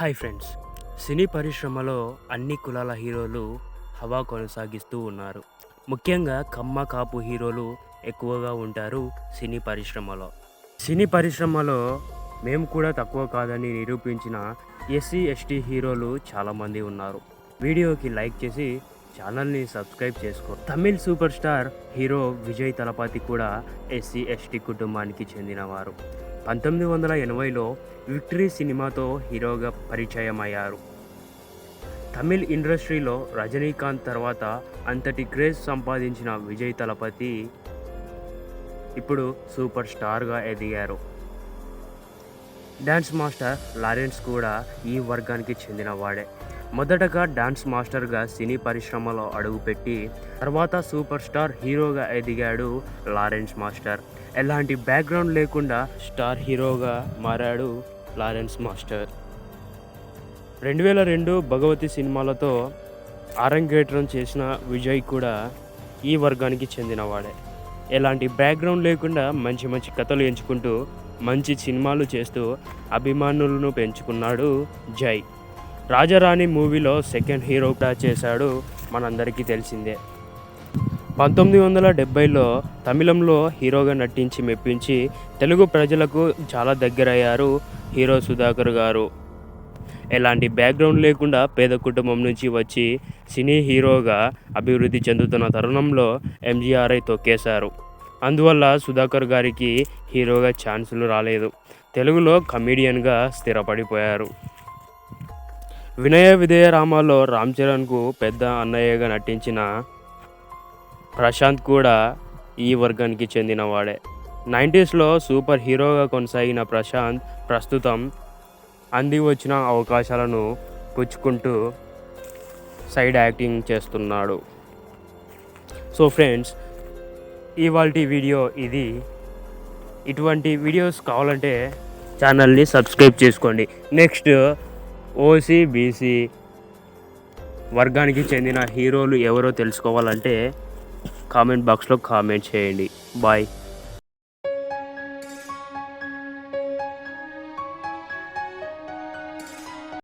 Hi friends. సినీ పరిశ్రమలో అన్ని కులాల హీరోలు హవా కొనసాగిస్తూ ఉన్నారు. ముఖ్యంగా కమ్మ, కాపు హీరోలు ఎక్కువగా ఉంటారు సినీ పరిశ్రమలో. సినీ పరిశ్రమలో మేము కూడా తక్కువ కాదని నిరూపించిన ఎస్సీ, ఎస్టీ హీరోలు చాలామంది ఉన్నారు. వీడియోకి లైక్ చేసి ఛానల్ని సబ్స్క్రైబ్ చేసుకో. Tamil super star hero Vijay Thalapathy కూడా ఎస్సీ, ఎస్టీ కుటుంబానికి చెందినవారు. 1980లో విక్టరీ సినిమాతో హీరోగా పరిచయం అయ్యారు. తమిళ్ ఇండస్ట్రీలో రజనీకాంత్ తర్వాత అంతటి క్రేజ్ సంపాదించిన విజయ్ తలపతి ఇప్పుడు సూపర్ స్టార్గా ఎదిగారు. డాన్స్ మాస్టర్ లారెన్స్ కూడా ఈ వర్గానికి చెందినవాడే. మొదటగా డాన్స్ మాస్టర్గా సినీ పరిశ్రమలో అడుగుపెట్టి తర్వాత సూపర్ స్టార్ హీరోగా ఎదిగాడు లారెన్స్ మాస్టర్. ఎలాంటి బ్యాక్గ్రౌండ్ లేకుండా స్టార్ హీరోగా మారాడు లారెన్స్ మాస్టర్. 2002 భగవతి సినిమాలతో అరంగేట్రం చేసిన విజయ్ కూడా ఈ వర్గానికి చెందినవాడే. ఎలాంటి బ్యాక్గ్రౌండ్ లేకుండా మంచి మంచి కథలు ఎంచుకుంటూ మంచి సినిమాలు చేస్తూ అభిమానులను పెంచుకున్నాడు జై. రాజారాణి మూవీలో సెకండ్ హీరోగా చేశాడు, మనందరికీ తెలిసిందే. 1970లో తమిళంలో హీరోగా నటించి మెప్పించి తెలుగు ప్రజలకు చాలా దగ్గరయ్యారు హీరో సుధాకర్ గారు. ఎలాంటి బ్యాక్గ్రౌండ్ లేకుండా పేద కుటుంబం నుంచి వచ్చి సినీ హీరోగా అభివృద్ధి చెందుతున్న తరుణంలో ఎంజీఆర్ఐ తొక్కేశారు. అందువల్ల సుధాకర్ గారికి హీరోగా ఛాన్సులు రాలేదు. తెలుగులో కమీడియన్గా స్థిరపడిపోయారు. వినయ విధేయ రామాలో రామ్ చరణ్కు పెద్ద అన్నయ్యగా నటించిన ప్రశాంత్ కూడా ఈ వర్గానికి చెందినవాడే. 90స్లో సూపర్ హీరోగా కొనసాగిన ప్రశాంత్ ప్రస్తుతం అంది వచ్చిన అవకాశాలను పుచ్చుకుంటూ సైడ్ యాక్టింగ్ చేస్తున్నాడు. సో ఫ్రెండ్స్, ఇవాల్టి వీడియో ఇది. ఇటువంటి వీడియోస్ కావాలంటే ఛానల్ని సబ్స్క్రైబ్ చేసుకోండి. నెక్స్ట్ ఓసీ, బీసీ వర్గానికి చెందిన హీరోలు ఎవరో తెలుసుకోవాలంటే కామెంట్ బాక్స్లో కామెంట్ చేయండి. బాయ్.